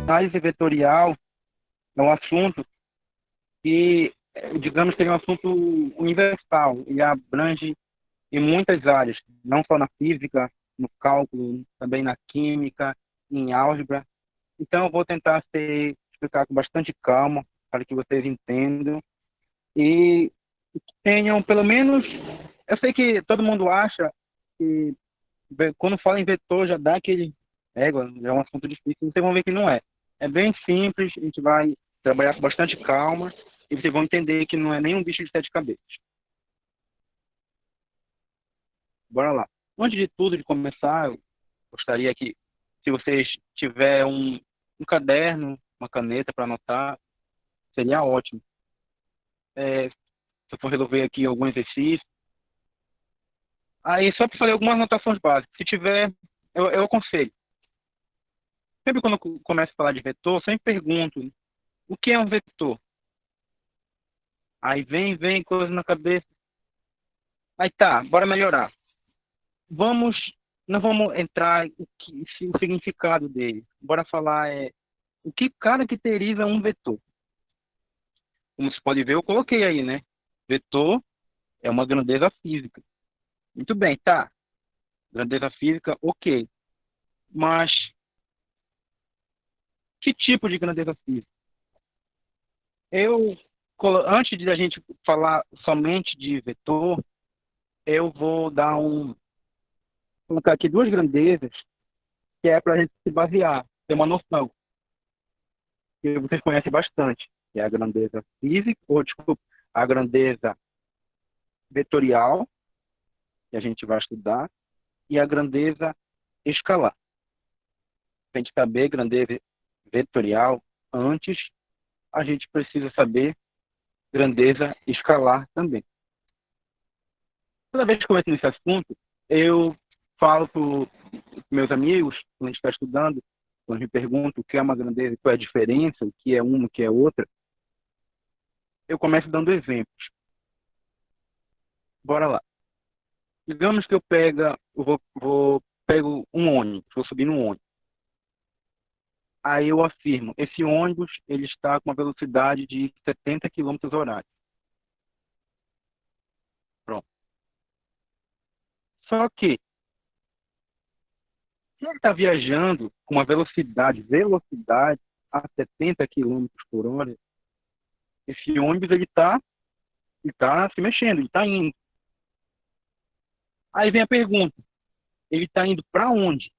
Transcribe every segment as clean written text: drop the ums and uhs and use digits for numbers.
análise vetorial é um assunto que, digamos que é um assunto universal e abrange em muitas áreas, não só na física, no cálculo, também na química, em álgebra. Então, eu vou tentar explicar com bastante calma para que vocês entendam e tenham, pelo menos, eu sei que todo mundo acha que quando fala em vetor já dá aquele égua, já é um assunto difícil, vocês vão ver que não é. É bem simples, a gente vai trabalhar com bastante calma e vocês vão entender que não é nem um bicho de sete cabeças. Bora lá. Antes de tudo, de começar, eu gostaria que, se vocês tiverem um caderno, uma caneta para anotar, seria ótimo. Se eu for resolver aqui algum exercício, aí só para fazer algumas anotações básicas. Se tiver, eu aconselho. Sempre quando eu começo a falar de vetor, eu sempre pergunto, o que é um vetor? Aí vem coisa na cabeça. Aí tá, bora melhorar. Vamos, não vamos entrar o significado dele. Bora falar o que caracteriza um vetor. Como você pode ver, eu coloquei aí, né? Vetor é uma grandeza física. Muito bem, tá. Grandeza física, ok. Mas que tipo de grandeza física? Eu, antes de a gente falar somente de vetor, eu vou colocar aqui duas grandezas que é para a gente se basear, ter uma noção, que vocês conhecem bastante, que é a grandeza física, ou desculpa, a grandeza vetorial, que a gente vai estudar, e a grandeza escalar. Para a gente saber grandeza vetorial antes, a gente precisa saber grandeza escalar também. Toda vez que eu começo nesse assunto, eu falo para os meus amigos, quando a gente está estudando, quando me perguntam o que é uma grandeza, qual é a diferença, o que é uma, o que é outra, eu começo dando exemplos. Bora lá. Digamos que pego um ônibus, vou subir num ônibus. Aí eu afirmo, esse ônibus ele está com uma velocidade de 70 quilômetros horário. Pronto. Só que, se ele está viajando com uma velocidade a 70 quilômetros por hora, esse ônibus ele tá se mexendo, ele está indo. Aí vem a pergunta, ele está indo para onde?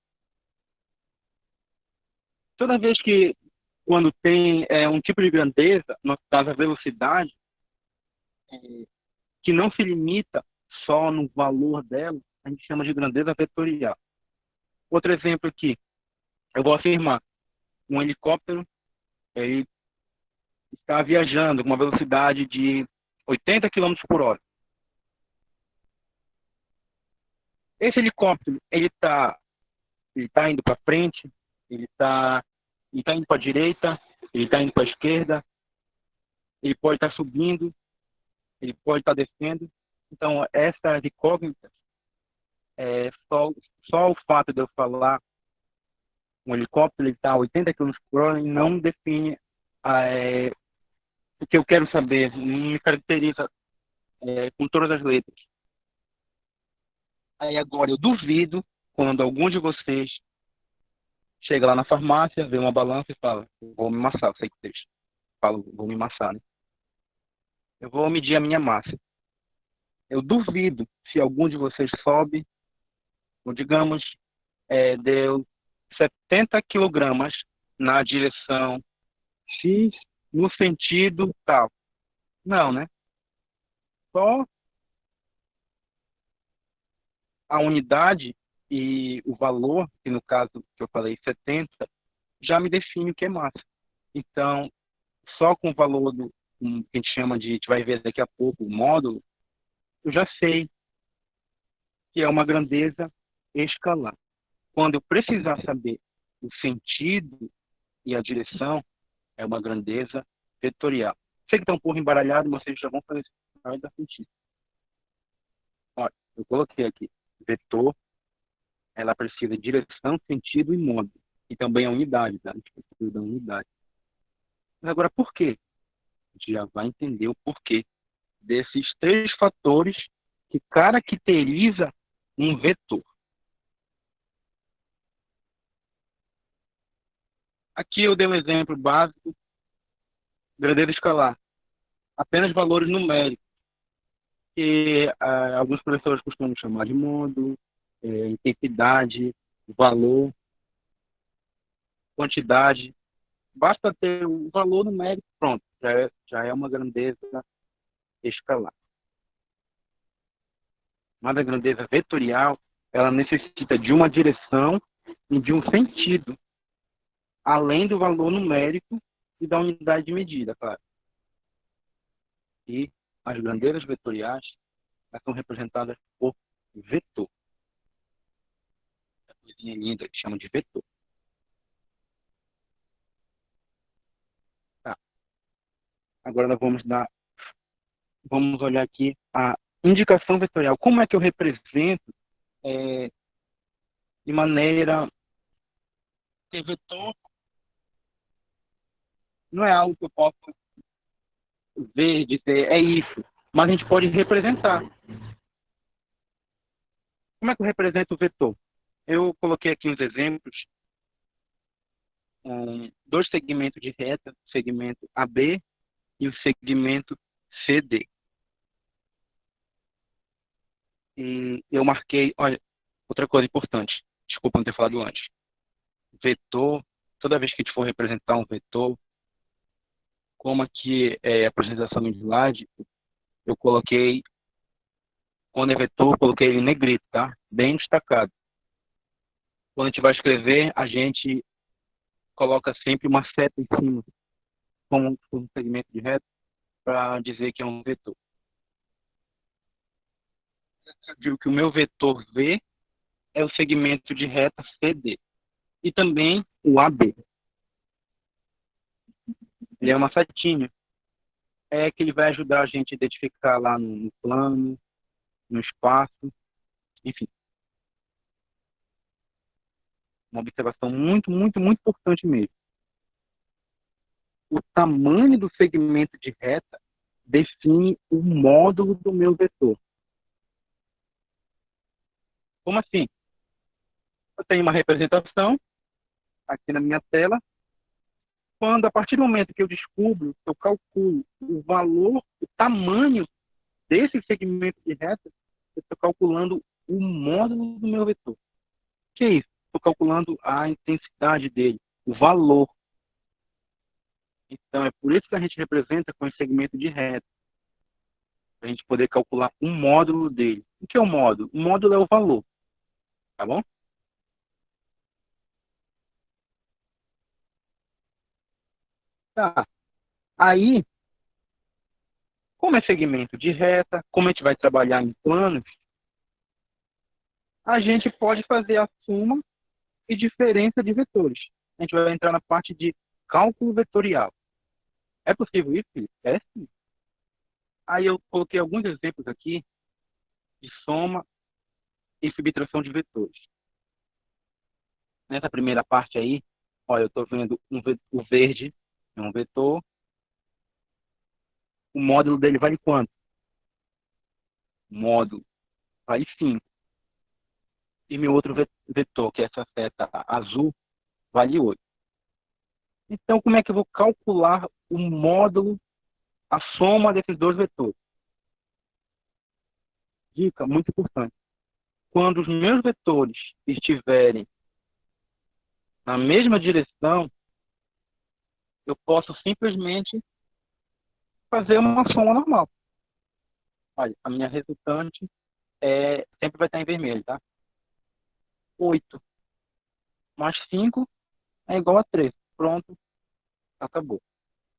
Toda vez que, quando tem um tipo de grandeza, no caso a velocidade, que não se limita só no valor dela, a gente chama de grandeza vetorial. Outro exemplo aqui, eu vou afirmar, um helicóptero, ele está viajando com uma velocidade de 80 quilômetros por hora. Esse helicóptero, ele tá indo para frente, ele tá indo para a direita, ele está indo para a esquerda, ele pode estar subindo, ele pode estar descendo. Então, essas incógnitas, só o fato de eu falar um helicóptero ele está a 80 quilômetros por hora e não define é, o que eu quero saber, não me caracteriza com todas as letras. Aí agora eu duvido quando algum de vocês chega lá na farmácia, vê uma balança e fala, vou me massar, eu sei que vocês falam, vou me massar, né? Eu vou medir a minha massa. Eu duvido se algum de vocês sobe, ou digamos, deu 70 quilogramas na direção X, no sentido tal. Não, né? Só a unidade e o valor, que no caso que eu falei 70, já me define o que é massa. Então, só com o valor que a gente chama de, a gente vai ver daqui a pouco, o módulo, eu já sei que é uma grandeza escalar. Quando eu precisar saber o sentido e a direção, é uma grandeza vetorial. Sei que está um pouco embaralhado, mas vocês já vão fazer isso, vai dar sentido. Olha, eu coloquei aqui, vetor, ela precisa de direção, sentido e modo. e também a unidade, tá? A gente precisa da unidade. Mas agora, por quê? A gente já vai entender o porquê desses três fatores que caracteriza um vetor. Aqui eu dei um exemplo básico, grandeza escalar, apenas valores numéricos, que alguns professores costumam chamar de módulo, intensidade, valor, quantidade. Basta ter o valor numérico, pronto, já é uma grandeza escalar. Mas a grandeza vetorial, ela necessita de uma direção e de um sentido, além do valor numérico e da unidade de medida, claro. E as grandezas vetoriais, elas são representadas por vetor. Essa coisinha linda que chama de vetor. Tá. Agora nós vamos olhar aqui a indicação vetorial. Como é que eu represento de maneira que vetor não é algo que eu posso ver, dizer, é isso, mas a gente pode representar. Como é que eu represento o vetor? Eu coloquei aqui uns exemplos, dois segmentos de reta, o segmento AB e o segmento CD. E eu marquei, olha, outra coisa importante, desculpa não ter falado antes. Vetor, toda vez que a gente for representar um vetor, como aqui é a apresentação em slide, eu coloquei, quando é vetor, eu coloquei ele em negrito, tá? Bem destacado. Quando a gente vai escrever, a gente coloca sempre uma seta em cima, como um segmento de reta, para dizer que é um vetor. Eu digo que o meu vetor V é o segmento de reta CD. E também o AB. Ele é uma setinha. É que ele vai ajudar a gente a identificar lá no plano, no espaço, enfim. Uma observação muito, muito, muito importante mesmo. O tamanho do segmento de reta define o módulo do meu vetor. Como assim? Eu tenho uma representação aqui na minha tela. Quando, a partir do momento que eu descubro, que eu calculo o valor, o tamanho desse segmento de reta, eu estou calculando o módulo do meu vetor. O que é isso? Estou calculando a intensidade dele, o valor. Então, é por isso que a gente representa com esse segmento de reta, para a gente poder calcular o módulo dele. O que é o módulo? O módulo é o valor, tá bom? Tá. Aí, como é segmento de reta, como a gente vai trabalhar em planos, a gente pode fazer a soma e diferença de vetores. A gente vai entrar na parte de cálculo vetorial. É possível isso, Felipe? É sim. Aí eu coloquei alguns exemplos aqui de soma e subtração de vetores. Nessa primeira parte aí, olha, eu estou vendo o verde é um vetor. O módulo dele vale quanto? O módulo vale 5. E meu outro vetor, que é essa seta azul, vale 8. Então, como é que eu vou calcular o módulo, a soma desses dois vetores? Dica muito importante. Quando os meus vetores estiverem na mesma direção, eu posso simplesmente fazer uma soma normal. Olha, a minha resultante sempre vai estar em vermelho, tá? 8 mais 5 é igual a 13. Pronto, acabou.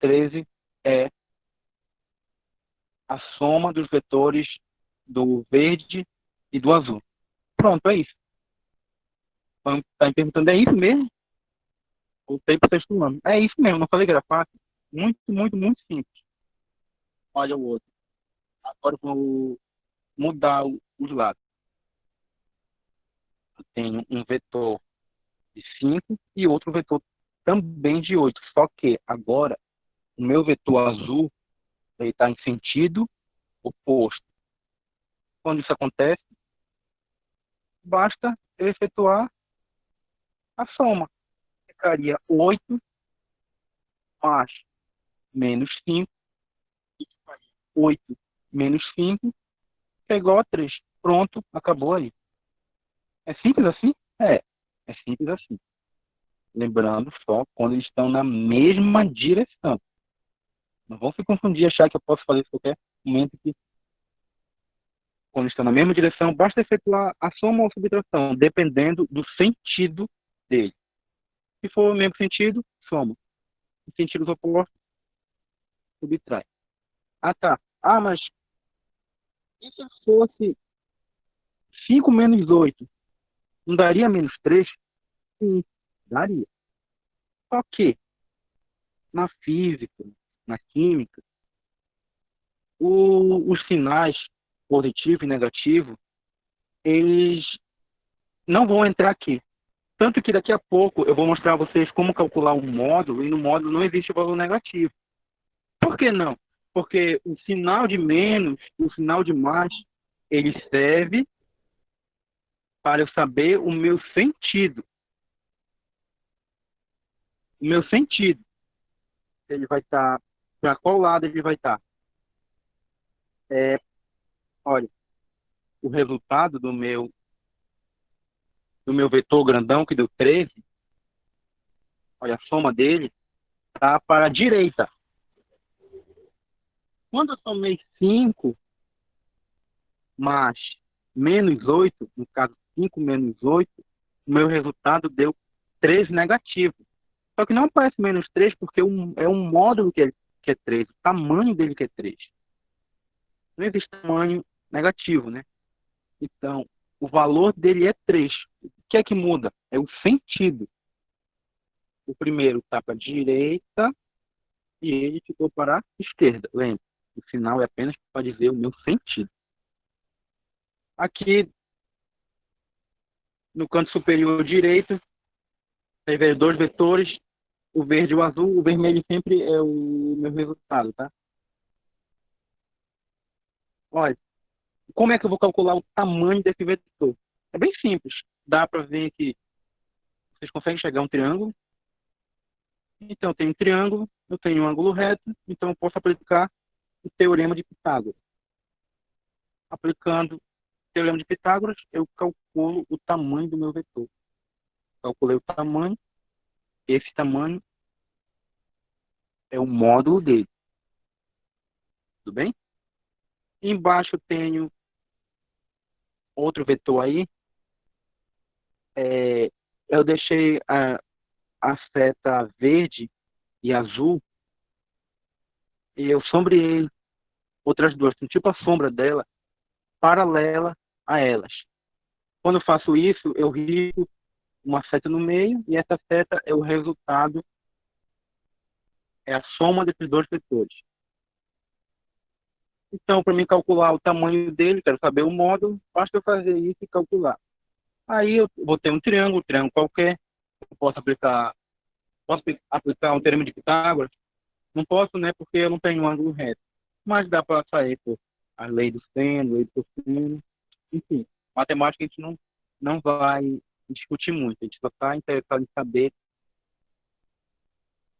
13 é a soma dos vetores do verde e do azul. Pronto, é isso. Está me perguntando, é isso mesmo? Voltei para o texto ano. É isso mesmo, não falei que era fácil. Muito, muito, muito simples. Olha o outro. Agora eu vou mudar os lados. Eu tenho um vetor de 5 e outro vetor também de 8. Só que agora o meu vetor azul ele está em sentido oposto. Quando isso acontece, basta eu efetuar a soma. Ficaria 8 mais menos 5, 8 menos 5 é igual a 3. Pronto, acabou aí. É simples assim? É simples assim. Lembrando só quando eles estão na mesma direção. Não vão se confundir e achar que eu posso fazer isso a qualquer momento que, quando estão na mesma direção, basta efetuar a soma ou subtração, dependendo do sentido dele. Se for o mesmo sentido, soma. Em sentidos opostos, subtrai. Ah, tá. Ah, mas e se fosse 5 menos 8? Não daria menos 3? Sim, daria. Só que, na física, na química, os sinais positivo e negativo, eles não vão entrar aqui. Tanto que daqui a pouco eu vou mostrar a vocês como calcular um módulo, e no módulo não existe valor negativo. Por que não? Porque o sinal de menos, o sinal de mais, ele serve para eu saber o meu sentido. O meu sentido, ele vai estar, para qual lado ele vai estar? Olha, o resultado do meu vetor grandão, que deu 13, olha, a soma dele, está para a direita. Quando eu somei 5 mais menos 8, no caso 5 menos 8, o meu resultado deu 3 negativo. Só que não aparece menos 3 porque é um módulo que é 3, o tamanho dele que é 3. Não existe tamanho negativo, né? Então, o valor dele é 3. O que é que muda? É o sentido. O primeiro está para a direita e ele ficou para a esquerda. Lembre, o sinal é apenas para dizer o meu sentido. Aqui no canto superior direito, tem dois vetores, o verde e o azul. O vermelho sempre é o meu resultado, tá? Olha, como é que eu vou calcular o tamanho desse vetor? É bem simples. Dá para ver que vocês conseguem enxergar um triângulo. Então, eu tenho um triângulo, eu tenho um ângulo reto, então eu posso aplicar o teorema de Pitágoras. Aplicando o teorema de Pitágoras, eu calculo o tamanho do meu vetor. Calculei o tamanho, esse tamanho é o módulo dele. Tudo bem? Embaixo eu tenho outro vetor aí. Eu deixei a seta verde e azul e eu sombreei outras duas, tipo a sombra dela, paralela a elas. Quando eu faço isso, eu risco uma seta no meio e essa seta é o resultado, é a soma desses dois vetores. Então, para mim calcular o tamanho dele, quero saber o módulo, basta eu fazer isso e calcular. Aí eu vou ter um triângulo qualquer, eu posso aplicar um teorema de Pitágoras? Não posso, né, porque eu não tenho um ângulo reto. Mas dá para sair por a lei do seno, lei do cosseno, enfim. Matemática a gente não vai discutir muito, a gente só está interessado em saber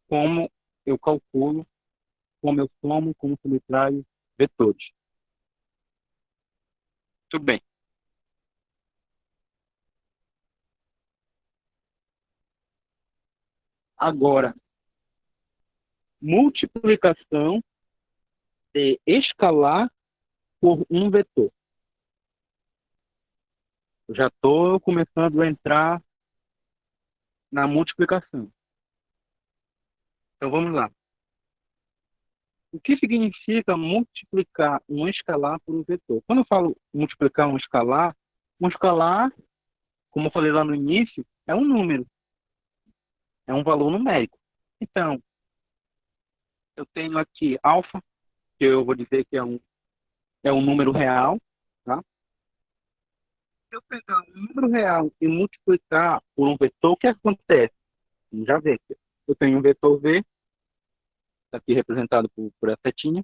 como eu calculo, como eu somo, como subtraio vetores. Tudo bem. Agora, multiplicação de escalar por um vetor. Eu já estou começando a entrar na multiplicação. Então vamos lá. O que significa multiplicar um escalar por um vetor? Quando eu falo multiplicar um escalar, como eu falei lá no início, é um número, é um valor numérico. Então, eu tenho aqui alfa, que eu vou dizer que é um número real, tá? pegar um número real e multiplicar por um vetor, o que acontece? Vamos já ver aqui. Eu tenho um vetor V, tá aqui representado por essa setinha,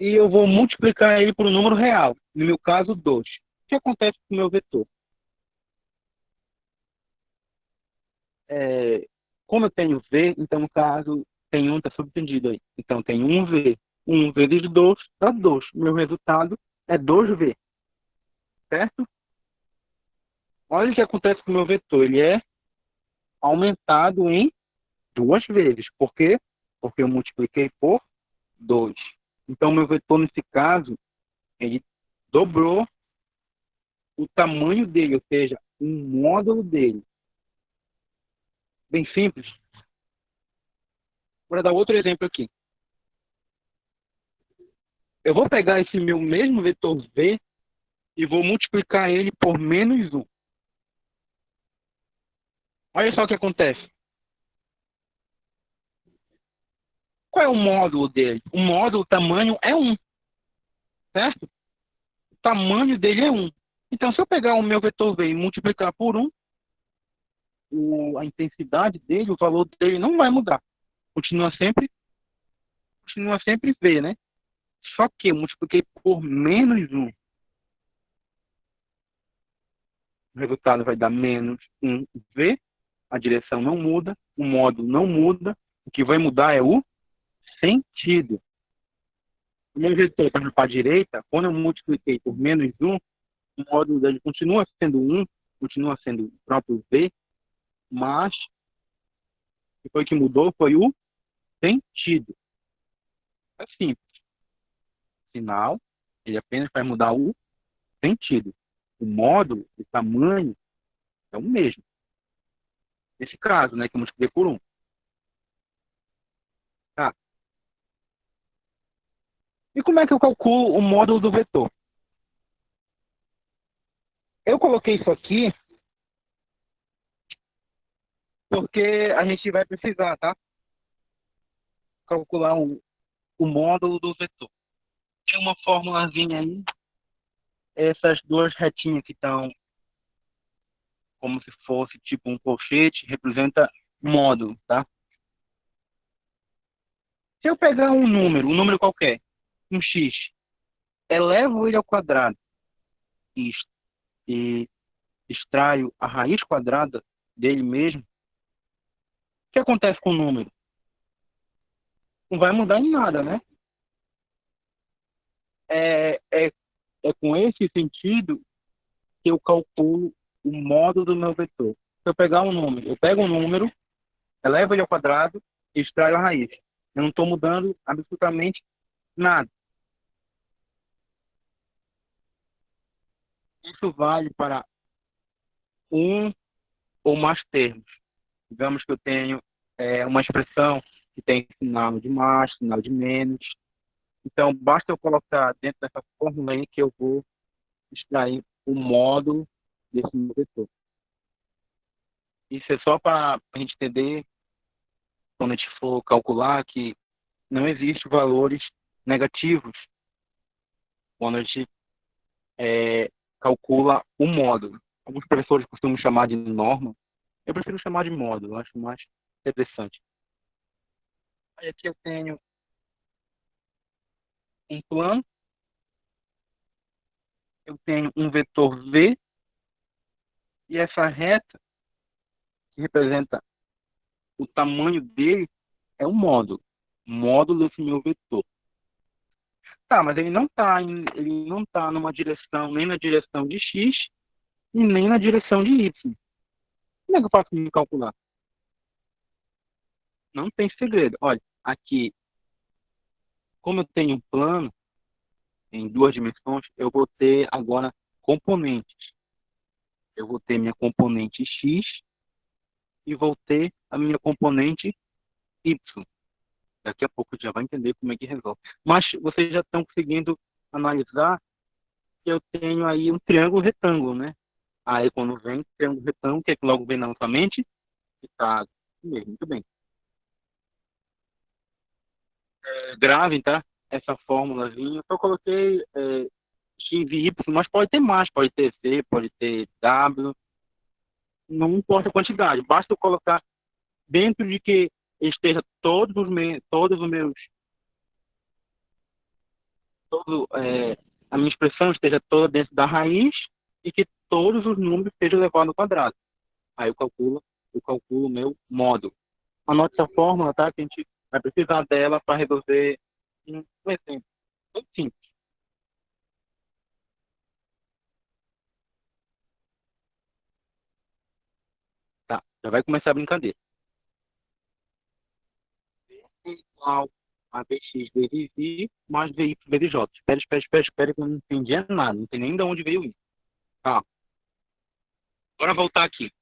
e eu vou multiplicar ele por um número real, no meu caso, 2. O que acontece com o meu vetor? É, como eu tenho V, então, no caso, tem um, está subtendido aí. Então, tem um V. 1 vezes 2 dá 2. Meu resultado é 2V, certo? Olha o que acontece com o meu vetor. Ele é aumentado em 2 vezes. Por quê? Porque eu multipliquei por 2. Então, meu vetor, nesse caso, ele dobrou o tamanho dele, ou seja, um módulo dele. Bem simples. Vou dar outro exemplo aqui. Eu vou pegar esse meu mesmo vetor V e vou multiplicar ele por menos 1. Olha só o que acontece. Qual é o módulo dele? O módulo, o tamanho é 1, certo? O tamanho dele é 1. Então, se eu pegar o meu vetor V e multiplicar por 1, a intensidade dele, o valor dele não vai mudar. Continua sempre V, né? Só que eu multipliquei por menos 1. O resultado vai dar menos 1V. A direção não muda, o módulo não muda. O que vai mudar é o sentido. O meu vetor está para a direita, quando eu multipliquei por menos 1, o módulo dele continua sendo 1, continua sendo o próprio V, mas o que foi que mudou foi o sentido. É simples. Sinal, ele apenas vai mudar o sentido. O módulo, o tamanho, é o mesmo. Nesse caso, né, que eu multipliquei por 1. Tá. E como é que eu calculo o módulo do vetor? Eu coloquei isso aqui porque a gente vai precisar, tá? Calcular o módulo do vetor. Tem uma formulazinha aí, essas duas retinhas que estão como se fosse tipo um colchete, representa módulo, tá? Se eu pegar um número qualquer, um x, elevo ele ao quadrado e, e extraio a raiz quadrada dele mesmo, o que acontece com o número? Não vai mudar em nada, né? É, é, é com esse sentido que eu calculo o módulo do meu vetor. Se eu pegar um número, eu pego um número, elevo ele ao quadrado e extraio a raiz. Eu não estou mudando absolutamente nada. Isso vale para um ou mais termos. Digamos que eu tenho uma expressão que tem sinal de mais, sinal de menos. Então, basta eu colocar dentro dessa fórmula aí que eu vou extrair o módulo desse meu vetor. Isso é só para a gente entender, quando a gente for calcular, que não existe valores negativos quando a gente calcula o módulo. Alguns professores costumam chamar de norma. Eu prefiro chamar de módulo, eu acho mais interessante. Aí aqui eu tenho um plano, eu tenho um vetor V, e essa reta, que representa o tamanho dele, é o módulo. O módulo desse meu vetor. Tá, mas ele não tá numa direção, nem na direção de X, e nem na direção de Y. Como é que eu faço para calcular? Não tem segredo. Olha, aqui, como eu tenho um plano em 2 dimensões, eu vou ter agora componentes. Eu vou ter minha componente X e vou ter a minha componente Y. Daqui a pouco já vai entender como é que resolve. Mas vocês já estão conseguindo analisar que eu tenho aí um triângulo retângulo, né? Aí quando vem triângulo retângulo, o que é que logo vem na nossa mente? Tá, muito bem. Gravem, tá? Essa fórmulazinha. Eu só coloquei X e Y, mas pode ter mais, pode ter Z, pode ter W, não importa a quantidade, basta eu colocar dentro de que esteja todos os meus, a minha expressão esteja toda dentro da raiz e que todos os números estejam elevados ao quadrado. Aí eu calculo o meu módulo. Anote essa fórmula, tá? Que a gente vai precisar dela para resolver um exemplo. Muito simples. Tá, já vai começar a brincadeira. Igual a Vx vezes I mais Vy vezes J. Espera, que eu não entendi nada. Não sei nem de onde veio isso. Tá, bora voltar aqui.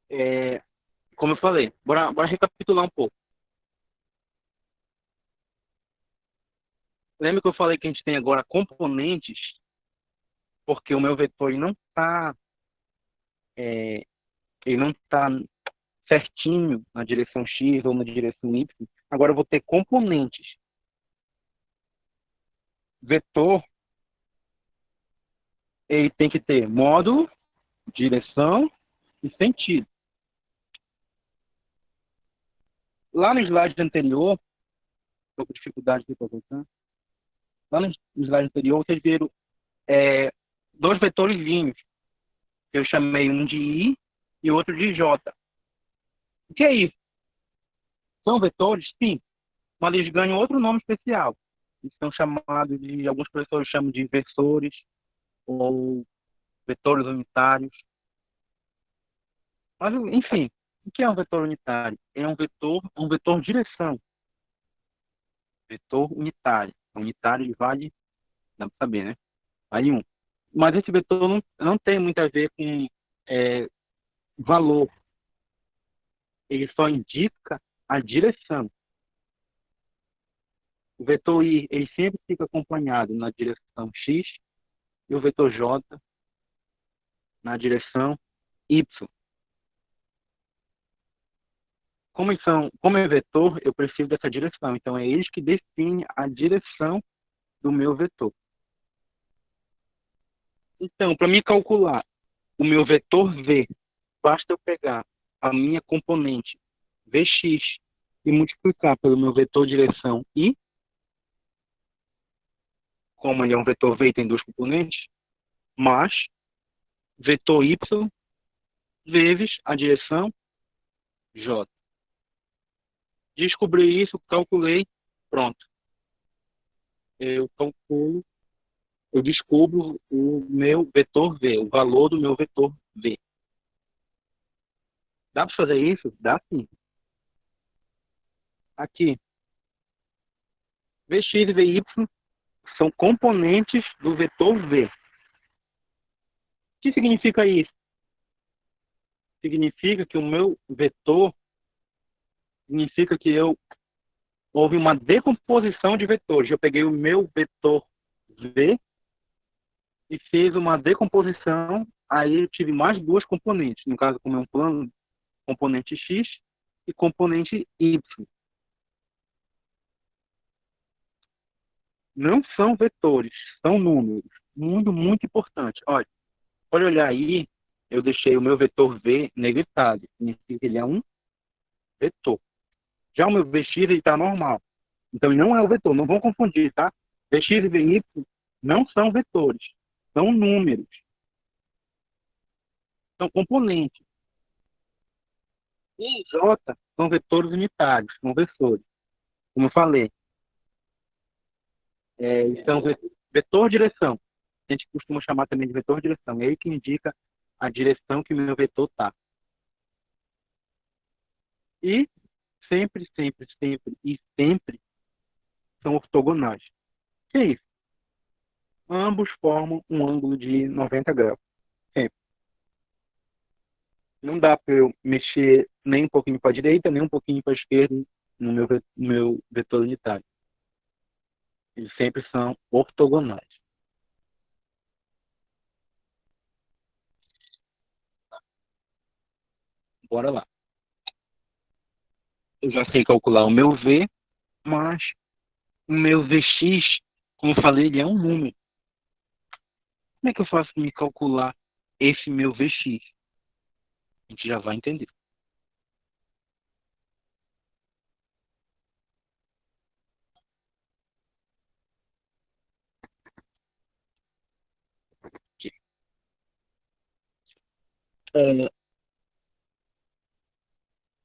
É, como eu falei, bora recapitular um pouco. Lembra que eu falei que a gente tem agora componentes, porque o meu vetor ele não tá certinho na direção X ou na direção Y. Agora eu vou ter componentes. Vetor, ele tem que ter módulo, direção e sentido. Lá no slide anterior, estou com dificuldade de voltar. Lá no slide anterior, vocês viram dois vetorzinhos. Eu chamei um de I e outro de J. O que é isso? São vetores? Sim, mas eles ganham outro nome especial. Eles são chamados de, alguns professores chamam de versores ou vetores unitários. Mas, enfim, o que é um vetor unitário? É um vetor direção, vetor unitário. Unitário ele vale, dá para saber, né? Vale um. Mas esse vetor não tem muito a ver com é, valor. Ele só indica a direção. O vetor I, ele sempre fica acompanhado na direção X e o vetor J na direção Y. Como é vetor, eu preciso dessa direção. Então, é eles que definem a direção do meu vetor. Então, para me calcular o meu vetor V, basta eu pegar a minha componente Vx e multiplicar pelo meu vetor direção I, como ele é um vetor V e tem duas componentes, mais vetor Y vezes a direção J. Descobri isso, calculei, pronto. Eu calculo, eu descubro o meu vetor V, o valor do meu vetor V. Dá para fazer isso? Dá sim. Aqui, Vx e Vy são componentes do vetor V. O que significa isso? Significa que o meu vetor, significa que houve uma decomposição de vetores. Eu peguei o meu vetor V e fiz uma decomposição, aí eu tive mais duas componentes. No caso, como é um plano, componente X e componente Y. Não são vetores, são números. Muito, muito importante. Olha, pode olhar aí, eu deixei o meu vetor V negritado. Significa que ele é um vetor. Já o meu Vx ele está normal. Então ele não é o vetor, não vão confundir, tá? Vx e Vy não são vetores, são números, são componentes. E J são vetores unitários, são versores. Como eu falei, são vetor direção. A gente costuma chamar também de vetor direção. É ele que indica a direção que o meu vetor está. E sempre são ortogonais. Que é isso? Ambos formam um ângulo de 90 graus. Sempre. Não dá para eu mexer nem um pouquinho para a direita, nem um pouquinho para a esquerda no meu vetor unitário. Eles sempre são ortogonais. Bora lá. Eu já sei calcular o meu V, mas o meu Vx, como eu falei, ele é um número. Como é que eu faço para me calcular esse meu Vx? A gente já vai entender. É,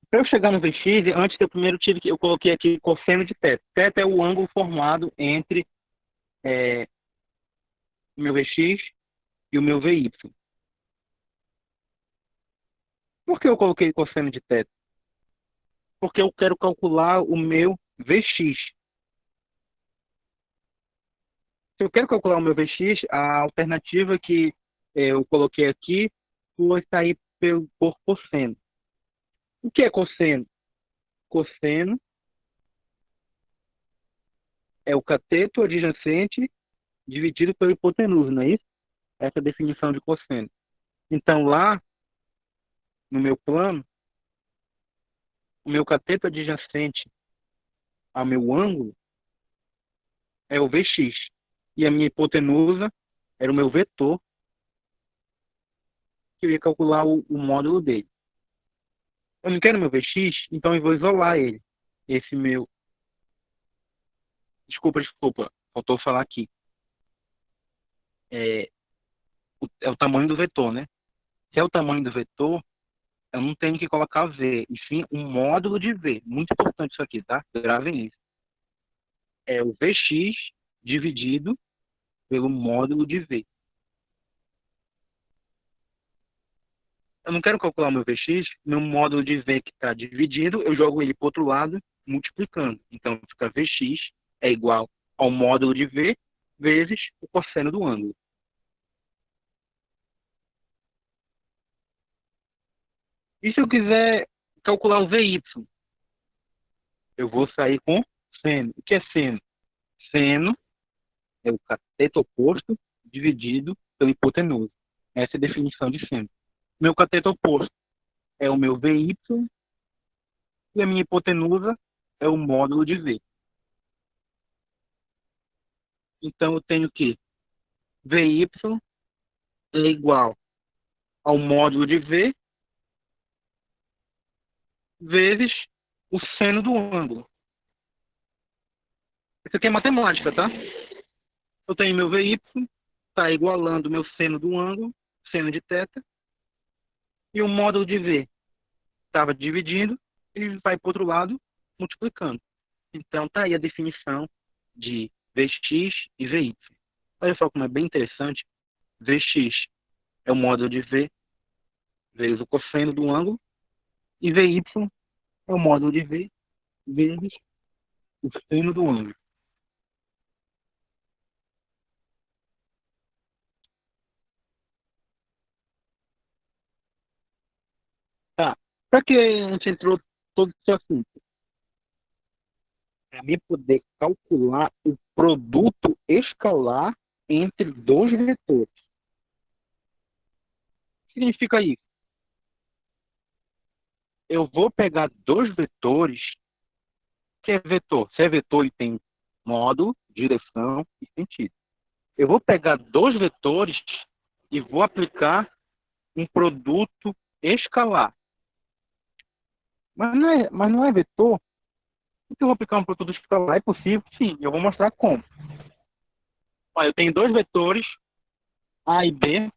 para eu chegar no Vx, antes eu primeiro eu coloquei aqui cosseno de θ. Θ é o ângulo formado entre é, o meu Vx e o meu Vy. Por que eu coloquei cosseno de θ? Porque eu quero calcular o meu Vx. Se eu quero calcular o meu Vx, a alternativa que eu coloquei aqui foi sair por cosseno. O que é cosseno? Cosseno é o cateto adjacente dividido pela hipotenusa, não é isso? Essa é a definição de cosseno. Então, lá no meu plano, o meu cateto adjacente ao meu ângulo é o Vx. E a minha hipotenusa era o meu vetor, que eu ia calcular o módulo dele. Eu não quero meu Vx, então eu vou isolar ele. Esse meu. Desculpa. Faltou falar aqui. É, é o tamanho do vetor, né? Se é o tamanho do vetor, eu não tenho que colocar V, e sim um módulo de V. Muito importante isso aqui, tá? Gravem isso. É o Vx dividido pelo módulo de V. Eu não quero calcular o meu Vx, meu módulo de V que está dividido, eu jogo ele para o outro lado, multiplicando. Então fica Vx é igual ao módulo de V vezes o cosseno do ângulo. E se eu quiser calcular o Vy? Eu vou sair com seno. O que é seno? Seno é o cateto oposto dividido pela hipotenusa. Essa é a definição de seno. Meu cateto oposto é o meu Vy e a minha hipotenusa é o módulo de V. Então eu tenho que Vy é igual ao módulo de V vezes o seno do ângulo. Isso aqui é matemática, tá? Eu tenho meu Vy, está igualando o meu seno do ângulo, seno de θ, e o módulo de V estava dividindo, ele vai para o outro lado multiplicando. Então tá aí a definição de Vx e Vy. Olha só como é bem interessante. Vx é o módulo de V vezes o cosseno do ângulo, e Vy é o módulo de V vezes o seno do ângulo. Tá. Para que a gente entrou todo esse assunto? Para mim poder calcular o produto escalar entre dois vetores. O que significa isso? Eu vou pegar dois vetores. O que é vetor? Se é vetor, ele tem módulo, direção e sentido. Eu vou pegar dois vetores e vou aplicar um produto escalar. Mas não é vetor? Então eu vou aplicar um produto escalar. É possível? Sim. Eu vou mostrar como. Olha, eu tenho dois vetores, A e B.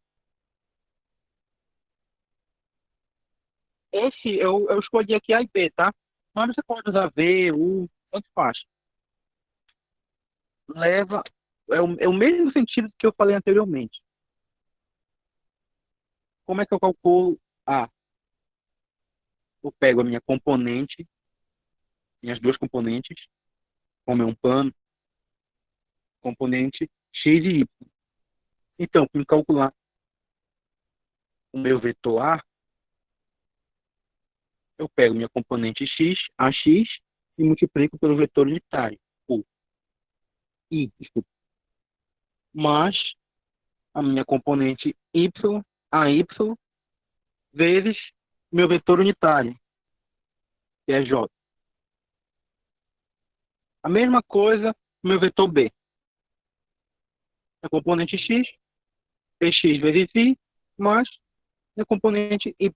Esse eu escolhi aqui A e B, tá? Mas você pode usar V, U, tanto faz. Leva. É o mesmo sentido que eu falei anteriormente. Como é que eu calculo A? Eu pego a minha componente, minhas duas componentes, como é um plano, componente x e y. Então, para calcular o meu vetor A, eu pego minha componente x, ax, e multiplico pelo vetor unitário, o i, desculpa, mais a minha componente y, ay, vezes meu vetor unitário, que é J. A mesma coisa, meu vetor B. É componente X, Px vezes I, mais é componente Y,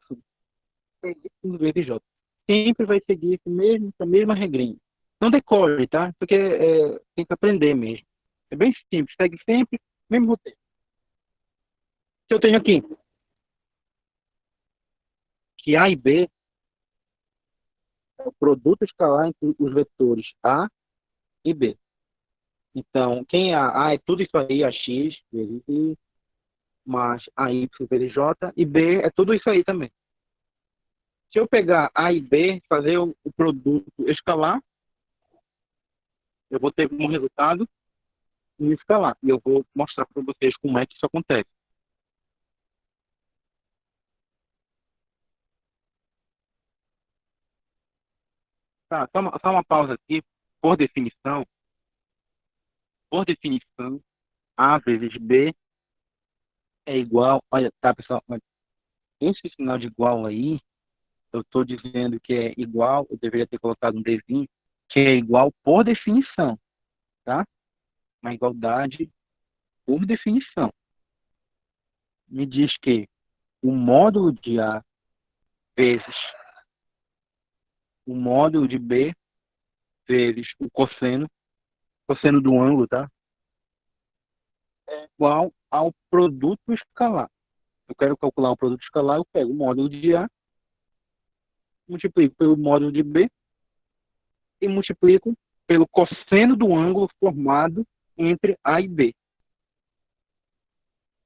é Y vezes J. Sempre vai seguir essa mesma regrinha. Não decore, tá? Porque tem que aprender mesmo. É bem simples, segue sempre o mesmo roteiro. Que eu tenho aqui, que A e B é o produto escalar entre os vetores A e B. Então, quem é A é tudo isso aí, a X vezes I, mais a Y vezes J, e B é tudo isso aí também. Se eu pegar A e B, fazer o produto escalar, eu vou ter como resultado um escalar. E eu vou mostrar para vocês como é que isso acontece. Tá, só uma pausa aqui. Por definição, por definição, A vezes B é igual. Olha, tá, pessoal, olha, esse sinal de igual aí, eu estou dizendo que é igual, eu deveria ter colocado um Dzinho, que é igual por definição, tá? Uma igualdade por definição. Me diz que o módulo de A vezes o módulo de B vezes o cosseno do ângulo, tá? É igual ao produto escalar. Eu quero calcular o produto escalar, eu pego o módulo de A, multiplico pelo módulo de B e multiplico pelo cosseno do ângulo formado entre A e B.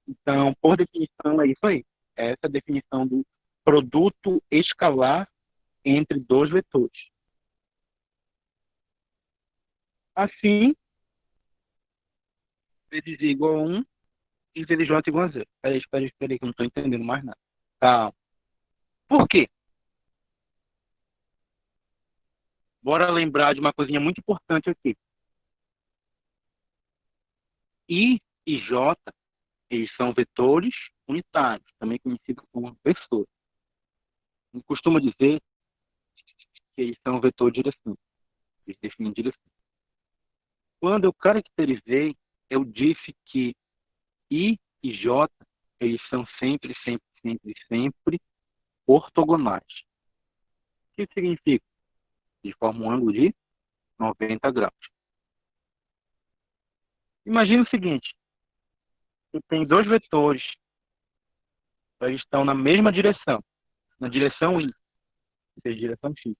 Então, por definição, é isso aí. Essa é a definição do produto escalar entre dois vetores. Assim, vezes I igual a 1 e vezes J igual a 0. Peraí, que eu não estou entendendo mais nada. Tá. Por quê? Bora lembrar de uma coisinha muito importante aqui. I e J, eles são vetores unitários, também conhecidos como vetor. A gente costuma dizer que eles são vetor de direção. Eles definem direção. Quando eu caracterizei, eu disse que I e J, eles são sempre ortogonais. O que significa? Eles formam um ângulo de 90 graus. Imagina o seguinte, eu tenho dois vetores, eles estão na mesma direção, na direção I, ou seja, direção X.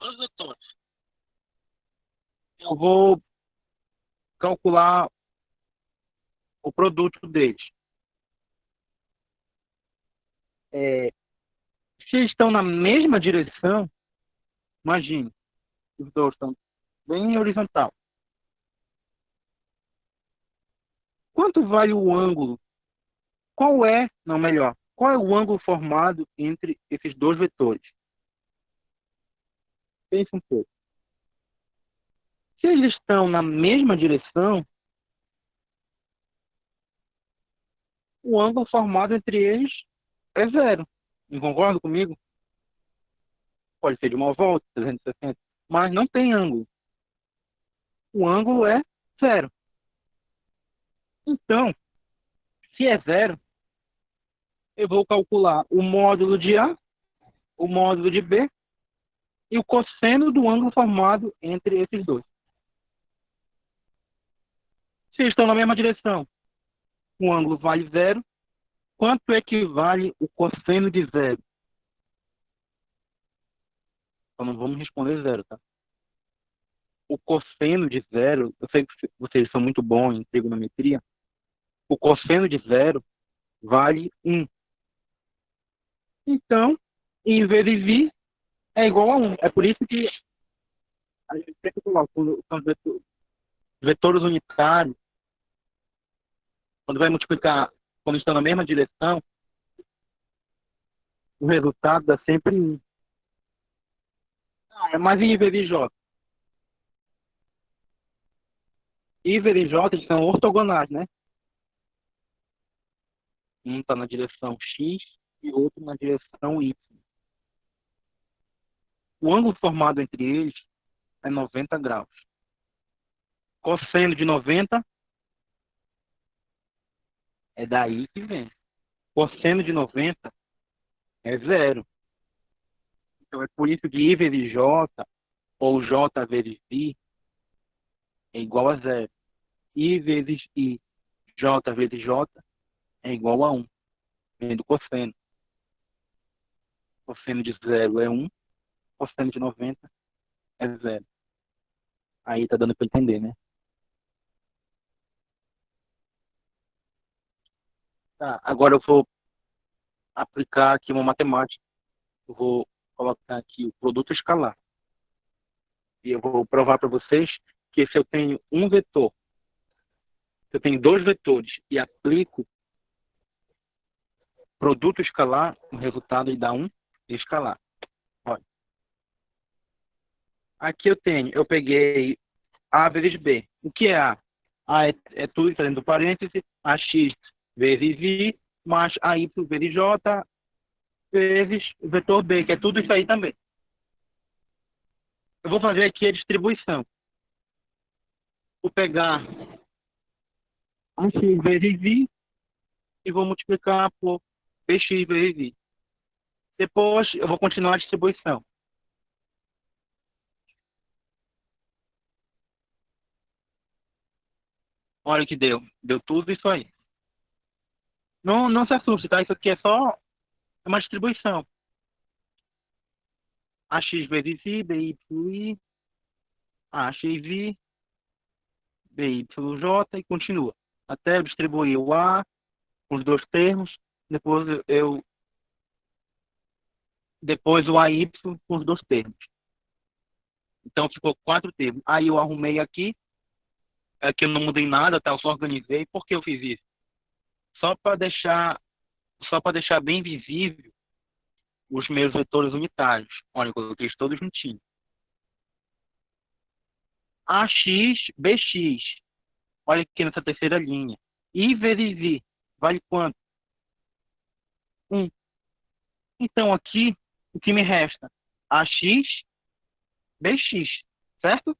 Os vetores. Eu vou calcular o produto deles. É, se estão na mesma direção, imagine, os dois estão bem horizontal. Quanto vale o ângulo? Qual é, não melhor, qual é o ângulo formado entre esses dois vetores? Pense um pouco. Se eles estão na mesma direção, o ângulo formado entre eles é zero. Não concorda comigo? Pode ser de uma volta, 360, mas não tem ângulo. O ângulo é zero. Então, se é zero, eu vou calcular o módulo de A, o módulo de B e o cosseno do ângulo formado entre esses dois. Se estão na mesma direção, o ângulo vale zero. Quanto equivale o cosseno de zero? Então não vamos responder zero, tá? O cosseno de zero, eu sei que vocês são muito bons em trigonometria, o cosseno de zero vale 1. Então, em vez de vi, é igual a 1. É por isso que a gente sempre coloca, quando são vetores unitários, quando vai multiplicar, quando estão na mesma direção, o resultado dá sempre 1. Mas e I vezes J? I vezes J eles são ortogonais, né? Um está na direção X e outro na direção Y. O ângulo formado entre eles é 90 graus. Cosseno de 90 é daí que vem. Cosseno de 90 é zero. Então é por isso que I vezes J ou J vezes I é igual a zero. I vezes I, J vezes J é igual a 1. Vem do cosseno. Cosseno de zero é 1, cosseno de 90 é zero. Aí tá dando para entender, né? Tá, agora eu vou aplicar aqui uma matemática. Eu vou colocar aqui o produto escalar. E eu vou provar para vocês que se eu tenho um vetor, se eu tenho dois vetores e aplico produto escalar, o resultado ele dá um escalar. Olha. Aqui eu peguei A vezes B. O que é A? A é tudo está dentro do parêntese, AX vezes I, mais AY vezes J vezes o vetor B, que é tudo isso aí também. Eu vou fazer aqui a distribuição. Vou pegar AX vezes I e vou multiplicar por BX vezes I. Depois eu vou continuar a distribuição. Olha o que deu. Deu tudo isso aí. Não, não se assuste, tá? Isso aqui é só uma distribuição. AX vezes I, BY, AXI, BYJ e continua. Até eu distribuir o A com os dois termos, depois depois o AY com os dois termos. Então ficou quatro termos. Aí eu arrumei aqui, que eu não mudei nada, tá? Eu só organizei. Por que eu fiz isso? Só para deixar bem visível os meus vetores unitários. Olha, eu coloquei eles todos juntinhos. AX, BX. Olha aqui nessa terceira linha. I vezes I. Vale quanto? 1. Então aqui, o que me resta? AX, BX. Certo?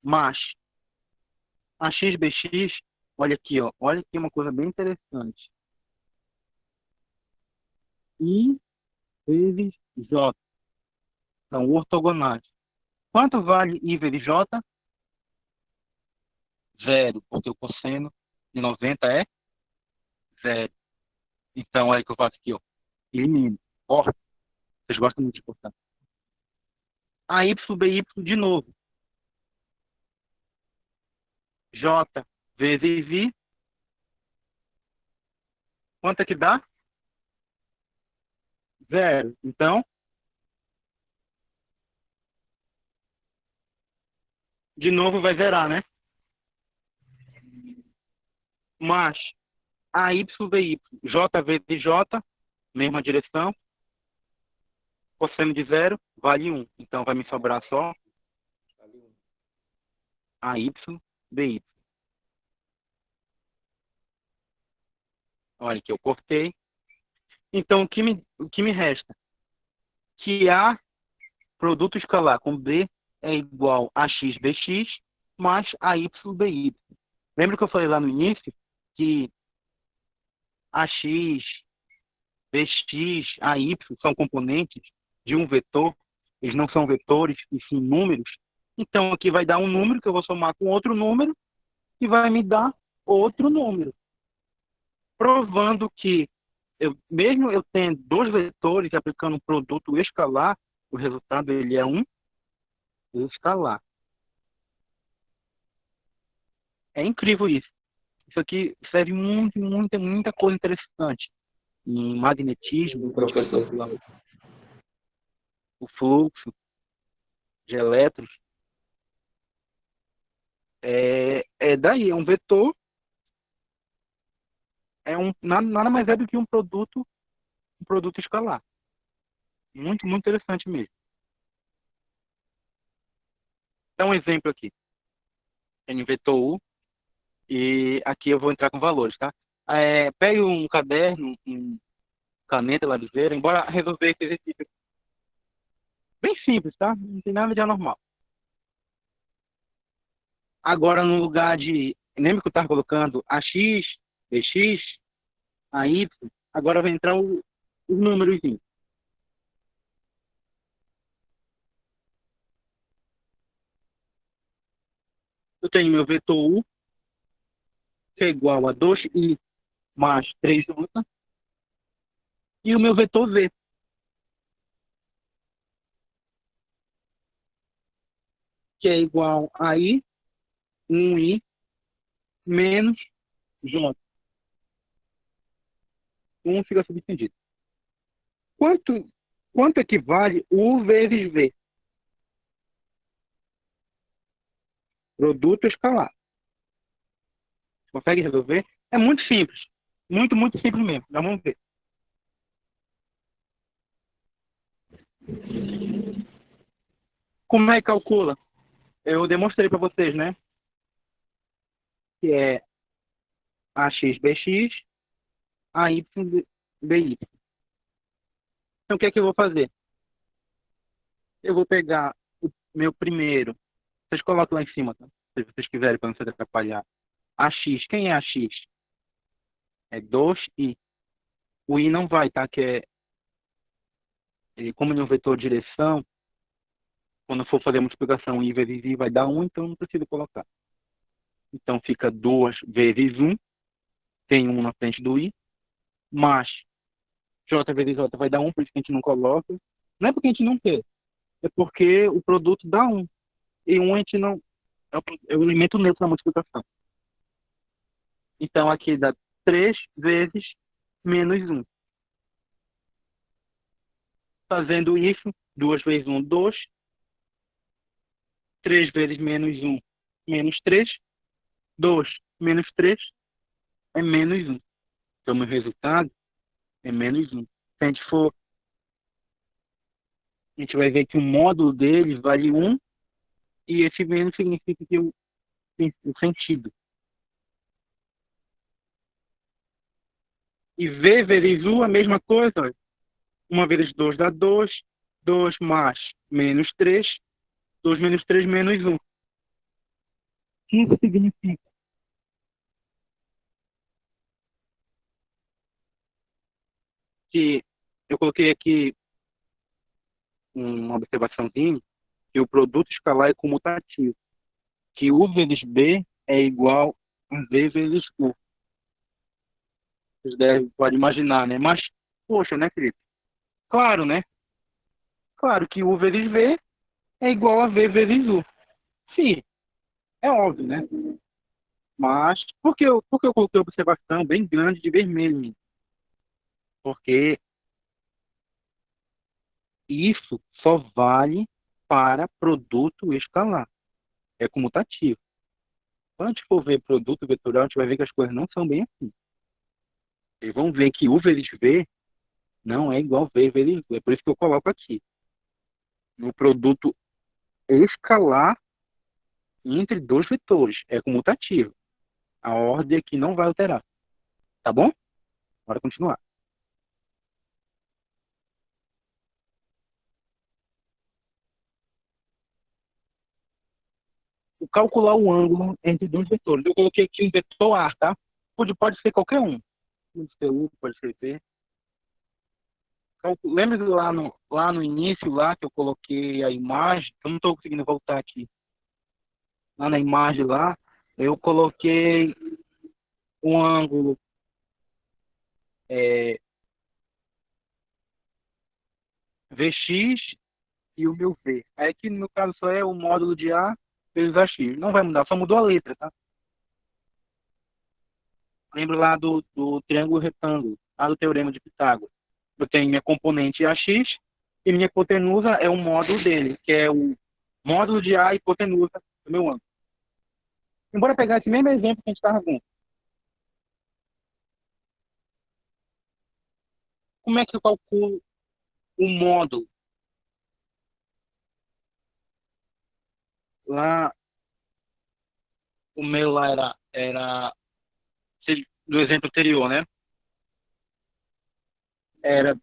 Mas AX, BX, olha aqui, ó. Olha aqui uma coisa bem interessante. I vezes J. São ortogonais. Quanto vale I vezes J? Zero, porque o cosseno de 90 é zero. Então, olha o que eu faço aqui, ó. Elimino. Ó, vocês gostam muito de cortar. AY, BY de novo. J vezes I. Quanto é que dá? Zero. Então, de novo vai zerar, né? Mas AY, BY. J vezes J, mesma direção. Cosseno de zero vale 1. Então, vai me sobrar só AY, BY. Olha que eu cortei. Então, o que me resta? Que A, produto escalar com B, é igual a XBX mais a YBY. Lembra que eu falei lá no início que AX, BX, AY são componentes de um vetor? Eles não são vetores, e sim números. Então, aqui vai dar um número que eu vou somar com outro número e vai me dar outro número. Provando que mesmo eu tendo dois vetores aplicando um produto escalar, o resultado ele é um escalar. É incrível isso. Isso aqui serve muita coisa interessante. Em magnetismo, quando a gente vai Professor. calcular o fluxo de elétrons, é um vetor, nada mais é do que um produto escalar. Muito interessante mesmo. Dá um exemplo aqui. Tem vetor U, e aqui eu vou entrar com valores, tá? Pegue um caderno, caneta, lapiseira, embora resolver esse exercício bem simples, tá? Não tem nada de anormal. Agora, no lugar de. Lembra que eu estava colocando AX, BX, AY? Agora vai entrar os números. Eu tenho meu vetor U, que é igual a 2i mais 3j, e o meu vetor V, que é igual a I, 1i menos j. 1 fica subentendido. Quanto, quanto equivale U vezes V? Produto escalar. Você consegue resolver? É muito simples. Muito, muito simples mesmo. Já vamos ver. Como é que calcula? Eu demonstrei para vocês, né? Que é AXBX, AYBY. Então, o que é que eu vou fazer? Eu vou pegar o meu primeiro. Vocês colocam lá em cima, tá? Se vocês quiserem, para não se atrapalhar. AX. Quem é AX? É 2i. O i não vai, tá? Que é, como ele é um vetor de direção, quando for fazer a multiplicação i vezes i vai dar 1, então não precisa colocar. Então fica 2 vezes 1, tem 1 na frente do i, mais j vezes j vai dar 1, por isso que a gente não coloca. Não é porque a gente não quer, é porque o produto dá 1. E 1 a gente não. É o elemento neutro na multiplicação. Então aqui dá 3 vezes menos 1. Fazendo isso, 2 vezes 1, 2. 3 vezes menos 1, menos 3. 2 menos 3 é menos 1. Então, meu resultado é menos 1. Se a gente for, a gente vai ver que o módulo dele vale 1 e esse menos significa que tem o sentido. E V vezes U, a mesma coisa. 1 vezes 2 dá 2. 2 mais menos 3. 2 menos 3 menos 1. Isso significa que eu coloquei aqui uma observaçãozinha que o produto escalar é comutativo. Que U vezes B é igual a V vezes U. Vocês podem imaginar, né? Mas, poxa, né, Felipe? Claro, né? Claro que U vezes V é igual a V vezes U. Sim, é óbvio, né? Mas, por que eu coloquei observação bem grande de vermelho? Porque isso só vale para produto escalar. É comutativo. Quando a gente for ver produto vetorial, a gente vai ver que as coisas não são bem assim. Vocês vão ver que U vezes V não é igual a V vezes U. É por isso que eu coloco aqui. No produto escalar entre dois vetores. É comutativo. A ordem aqui não vai alterar. Tá bom? Bora continuar. O calcular o ângulo entre dois vetores. Eu coloquei aqui um vetor A, tá? Pode ser qualquer um. Pode ser U, pode ser V. Lembra que lá no início, lá que eu coloquei a imagem, eu não estou conseguindo voltar aqui. Lá na imagem lá, eu coloquei um ângulo é, VX e o meu V. Aí aqui no meu caso só é o módulo de A vezes AX. Não vai mudar, só mudou a letra, tá? Lembro lá do triângulo retângulo, lá do teorema de Pitágoras. Eu tenho minha componente AX e minha hipotenusa é o módulo dele, que é o módulo de A e hipotenusa do meu ângulo. Embora pegar esse mesmo exemplo que a gente estava vendo, como é que eu calculo o módulo? Lá, o meu lá era do exemplo anterior, né? era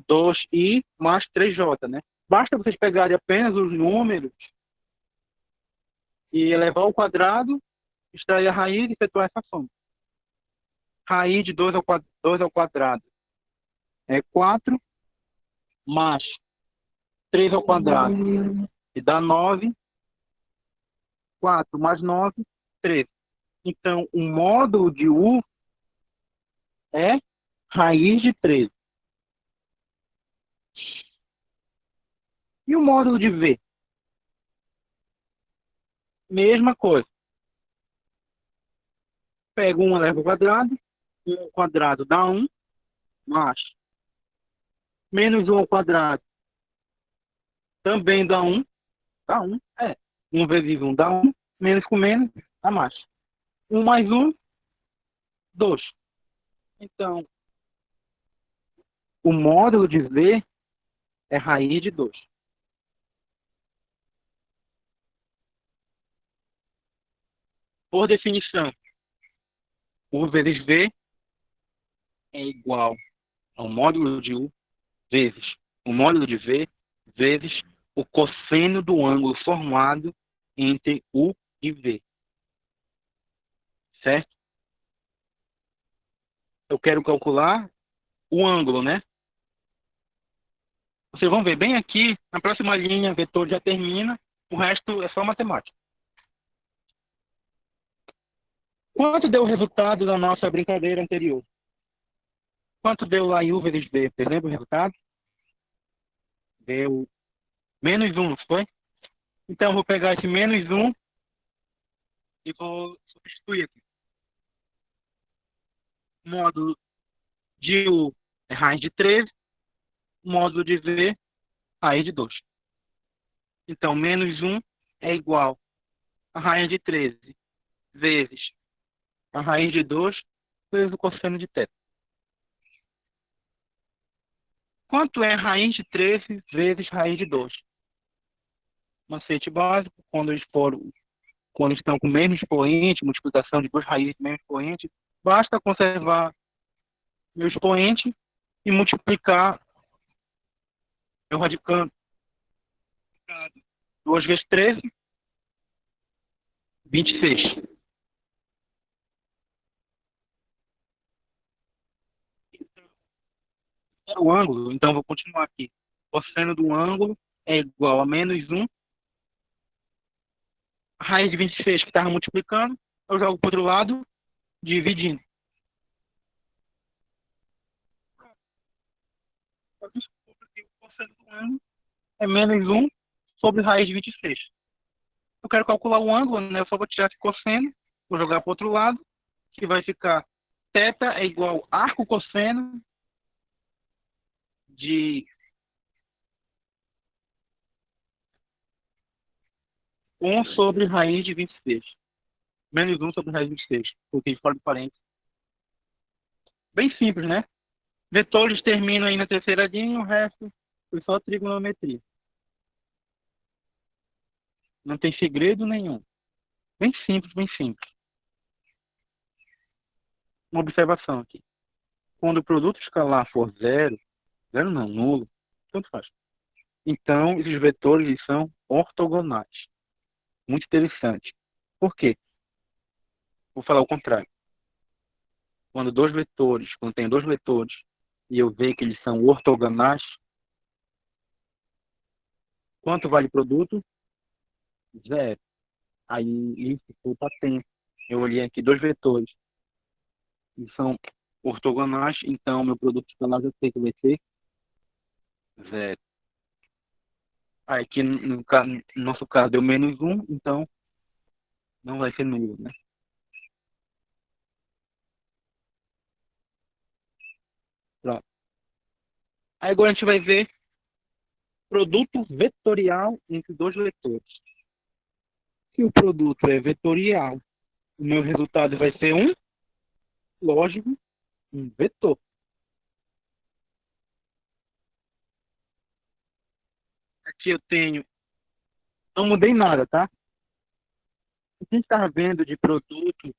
2i mais 3j, né? Basta vocês pegarem apenas os números e elevar ao quadrado, extrair a raiz e efetuar essa soma. Raiz de 2 ao quadrado é 4, mais 3 ao quadrado, que dá 9. 4 mais 9, 13. Então, o módulo de U é raiz de 13. E o módulo de V? Mesma coisa. Pego 1 eleva ao quadrado, 1 ao quadrado dá 1, mais menos 1 ao quadrado também dá 1, dá 1, 1 vezes 1 dá 1, menos com menos dá mais. 1 mais 1, 2. Então, o módulo de V é raiz de 2. Por definição, U vezes V é igual ao módulo de U vezes o módulo de V vezes o cosseno do ângulo formado entre U e V. Certo? Eu quero calcular o ângulo, né? Vocês vão ver bem aqui, na próxima linha, o vetor já termina, o resto é só matemática. Quanto deu o resultado da nossa brincadeira anterior? Quanto deu lá em U vezes V? Você lembra o resultado? Deu menos 1, não foi? Então, eu vou pegar esse menos 1 e vou substituir aqui. Módulo de U é raiz de 13, módulo de V, raiz de 2. Então, menos 1 é igual a raiz de 13 vezes a raiz de 2 vezes o cosseno de θ. Quanto é raiz de 13 vezes raiz de 2? Macete básico, quando estão com o mesmo expoente, multiplicação de duas raízes do mesmo expoente, basta conservar meu expoente e multiplicar meu radicando. 2 vezes 13, 26. O ângulo, então vou continuar aqui. Cosseno do ângulo é igual a menos 1. A raiz de 26 que estava multiplicando, eu jogo para o outro lado, dividindo. Eu descubro que o cosseno do ângulo é menos 1 sobre raiz de 26. Eu quero calcular o ângulo, né? Eu só vou tirar esse cosseno, vou jogar para o outro lado, que vai ficar θ é igual arco cosseno de 1 sobre raiz de 26. Menos 1 sobre raiz de 26. Coloquei fora do parênteses. Bem simples, né? Vetores terminam aí na terceira linha, o resto foi só trigonometria. Não tem segredo nenhum. Bem simples, bem simples. Uma observação aqui. Quando o produto escalar for zero, zero não, nulo, tanto faz. Então, esses vetores eles são ortogonais. Muito interessante. Por quê? Vou falar o contrário. Quando tem dois vetores e eu ver que eles são ortogonais, quanto vale o produto? Zero. Aí isso foi patente. Eu olhei aqui dois vetores que são ortogonais, então meu produto escalar eu sei que vai ser zero. Aí aqui no nosso caso deu menos 1, então não vai ser nulo, né? Pronto. Aí agora a gente vai ver produto vetorial entre dois vetores. Se o produto é vetorial, o meu resultado vai ser lógico, um vetor. Aqui eu tenho, não mudei nada, tá? O que a gente está vendo de produto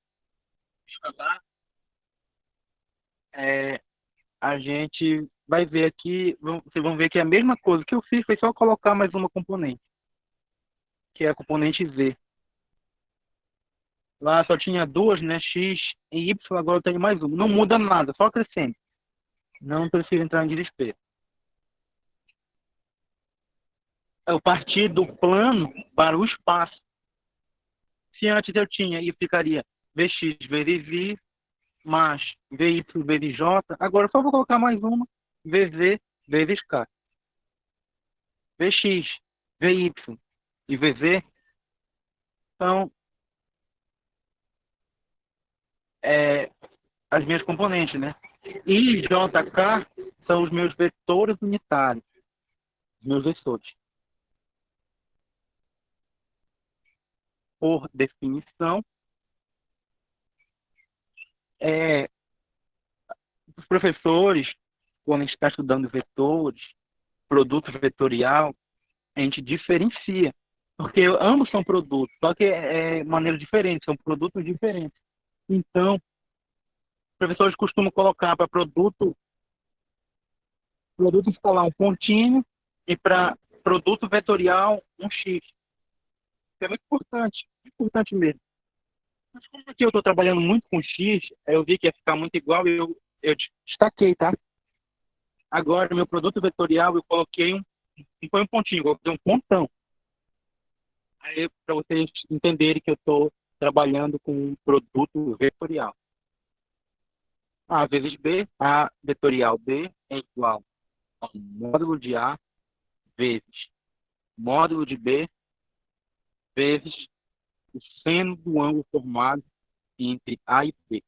escalar é a gente vai ver aqui, vocês vão ver que é a mesma coisa que eu fiz, foi só colocar mais uma componente, que é a componente Z. Lá só tinha duas, né? X e Y, agora eu tenho mais uma. Não muda nada, só crescendo. Não preciso entrar em desespero. Eu parti do plano para o espaço. Se antes eu tinha e ficaria Vx vezes Y mais Vy vezes J, agora eu só vou colocar mais uma, Vz vezes K. Vx, Vy e Vz são é, as minhas componentes, né? I, J, K são os meus vetores unitários, os meus vetores. Por definição, os professores, quando a gente está estudando vetores, produto vetorial, a gente diferencia. Porque ambos são produtos, só que é maneira diferente, são produtos diferentes. Então, os professores costumam colocar para produto escolar um pontinho e para produto vetorial um X. Isso é muito importante mesmo. Mas como aqui eu estou trabalhando muito com X, eu vi que ia ficar muito igual e eu destaquei, tá? Agora, meu produto vetorial, eu coloquei não foi um pontinho, eu coloquei um pontão. Aí, para vocês entenderem que eu estou trabalhando com um produto vetorial. A vezes B, A vetorial B é igual ao módulo de A vezes módulo de B vezes o seno do ângulo formado entre A e B.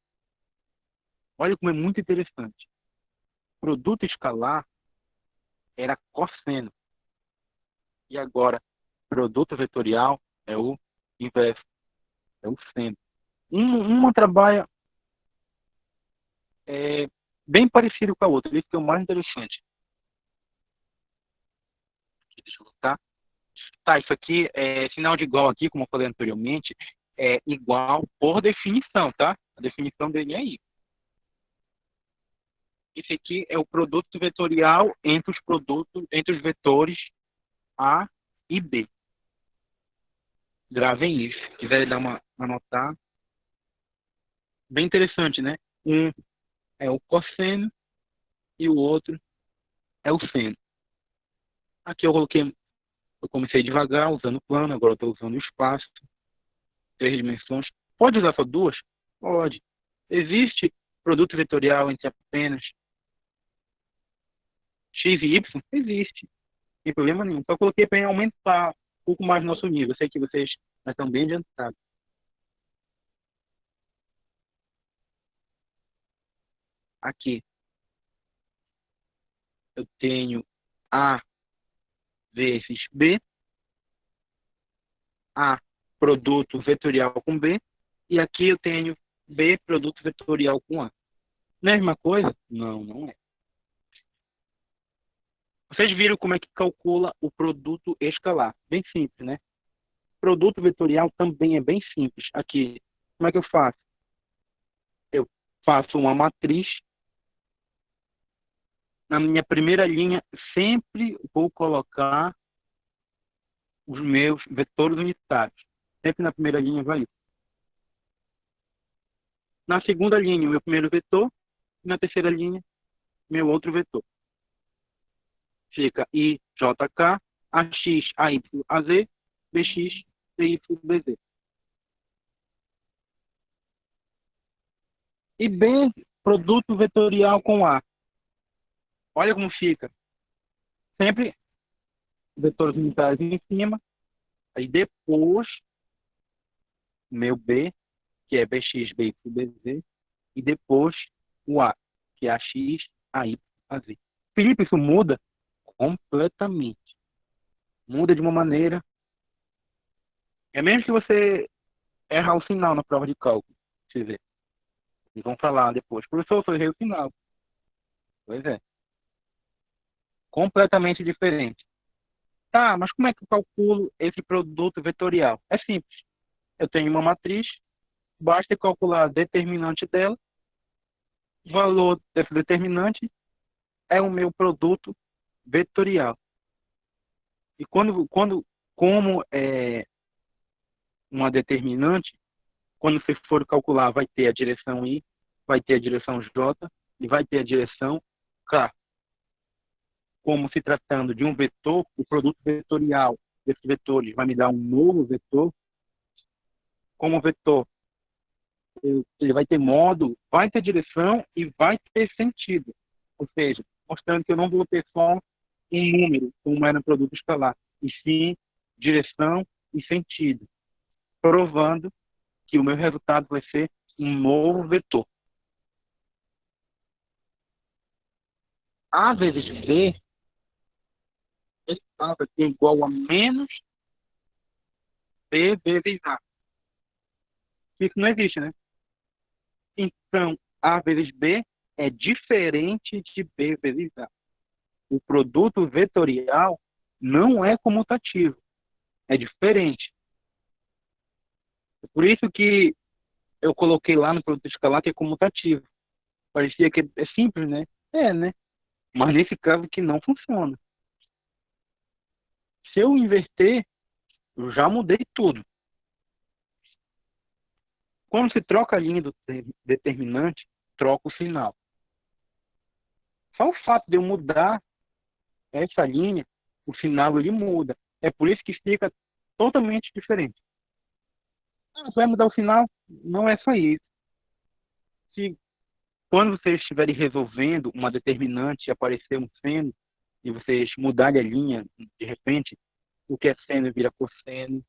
Olha como é muito interessante. Produto escalar era cosseno. E agora, produto vetorial é o inverso, é o seno. Uma trabalha bem parecido com a outra. Isso que é o mais interessante. Deixa eu voltar. Tá, isso aqui é sinal de igual aqui, como eu falei anteriormente, é igual por definição, tá? A definição dele é aí. Esse aqui é o produto vetorial entre os vetores A e B. Gravem isso. Se quiser dar uma anotar. Bem interessante, né? Um é o cosseno e o outro é o seno. Aqui eu comecei devagar, usando o plano, agora eu estou usando o espaço, 3 dimensões. Pode usar só duas? Pode. Existe produto vetorial entre apenas X e Y? Existe. Não tem problema nenhum. Só coloquei para aumentar um pouco mais o nosso nível. Eu sei que vocês já estão bem adiantados. Aqui eu tenho A vezes B, A produto vetorial com B, e aqui eu tenho B produto vetorial com A. Não é a mesma coisa? Não, não é. Vocês viram como é que calcula o produto escalar? Bem simples, né? Produto vetorial também é bem simples. Aqui, como é que eu faço? Eu faço uma matriz. Na minha primeira linha, sempre vou colocar os meus vetores unitários. Sempre na primeira linha vai isso. Na segunda linha, meu primeiro vetor. Na terceira linha, meu outro vetor. Fica IJK, AX, AY, AZ, BX, CY, BZ. E B, produto vetorial com A. Olha como fica. Sempre vetores unitários em cima. Aí depois, meu B, que é BX, BY, BZ. E depois o A, que é AX, AY, AZ. Felipe, isso muda completamente. Muda de uma maneira. É mesmo que você errar o sinal na prova de cálculo. Você vê. Eles vão falar depois. Professor, eu errei o sinal. Pois é. Completamente diferente. Tá, mas como é que eu calculo esse produto vetorial? É simples. Eu tenho uma matriz, basta calcular a determinante dela, o valor dessa determinante é o meu produto vetorial. E como é uma determinante, quando você for calcular, vai ter a direção I, vai ter a direção J e vai ter a direção K. Como se tratando de um vetor, o produto vetorial desses vetores vai me dar um novo vetor. Como vetor, ele vai ter módulo, vai ter direção e vai ter sentido. Ou seja, mostrando que eu não vou ter só um número, como era no produto escalar, e sim direção e sentido, provando que o meu resultado vai ser um novo vetor. A vezes B, esse caso aqui é igual a menos B vezes A. Isso não existe, né? Então, A vezes B é diferente de B vezes A. O produto vetorial não é comutativo, é diferente. É por isso que eu coloquei lá no produto escalar que é comutativo. Parecia que é simples, né? É, né? Mas nesse caso que não funciona. Se eu inverter, eu já mudei tudo. Quando se troca a linha do determinante, troca o sinal. Só o fato de eu mudar essa linha, o sinal ele muda. É por isso que fica totalmente diferente. Ah, vai mudar o sinal? Não é só isso. Se quando vocês estiverem resolvendo uma determinante e aparecer um seno, e vocês mudarem a linha, de repente, o que é seno vira cosseno,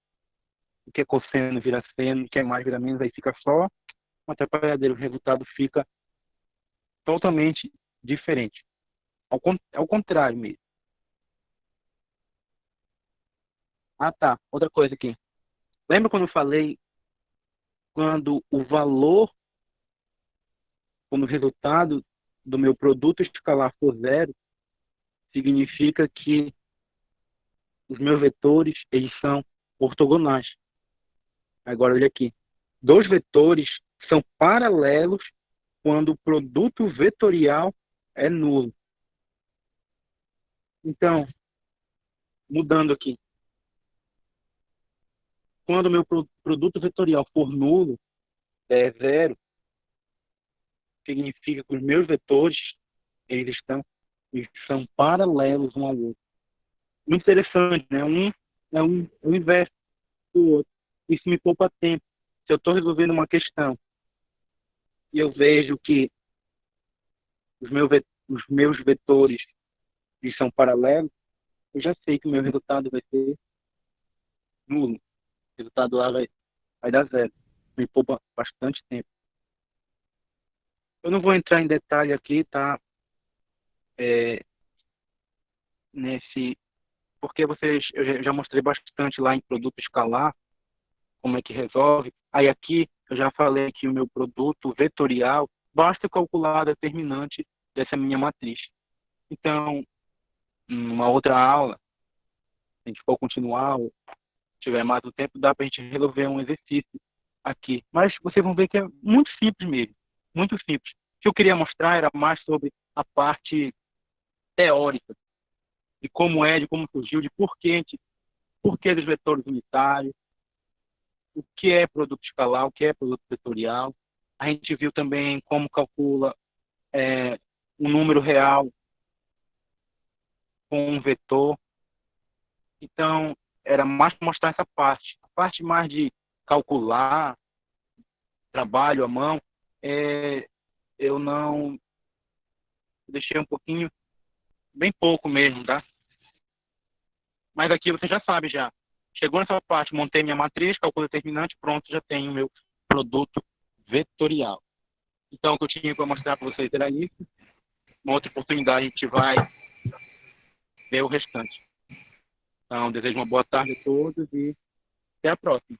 o que é cosseno vira seno, o que é mais vira menos, aí fica só um atrapalhadeiro. O resultado fica totalmente diferente. Ao contrário mesmo. Ah, tá. Outra coisa aqui. Lembra quando eu falei quando o valor, quando o resultado do meu produto escalar for zero, significa que os meus vetores, eles são ortogonais. Agora, olha aqui. Dois vetores são paralelos quando o produto vetorial é nulo. Então, mudando aqui. Quando o meu produto vetorial for nulo, é zero, significa que os meus vetores, eles são paralelos um ao outro. Muito interessante, né? Um é o inverso do outro. Isso me poupa tempo. Se eu estou resolvendo uma questão e eu vejo que os meus vetores eles são paralelos, eu já sei que o meu resultado vai ser nulo. O resultado lá vai dar zero. Me poupa bastante tempo. Eu não vou entrar em detalhe aqui, tá? É, nesse, porque eu já mostrei bastante lá em produto escalar, como é que resolve. Aí aqui eu já falei que o meu produto vetorial, basta calcular a determinante dessa minha matriz. Então, numa outra aula, se a gente for continuar, ou tiver mais o tempo, dá para a gente resolver um exercício aqui. Mas vocês vão ver que é muito simples mesmo, muito simples. O que eu queria mostrar era mais sobre a parte teórica, de como surgiu, de por que dos vetores unitários, o que é produto escalar, o que é produto vetorial. A gente viu também como calcula um número real com um vetor. Então, era mais para mostrar essa parte. A parte mais de calcular, trabalho à mão, eu não deixei um pouquinho, bem pouco mesmo, tá? Mas aqui você já sabe já. Chegou nessa parte, montei minha matriz, cálculo determinante, pronto, já tenho o meu produto vetorial. Então, o que eu tinha para mostrar para vocês era isso. Uma outra oportunidade a gente vai ver o restante. Então, desejo uma boa tarde a todos e até a próxima.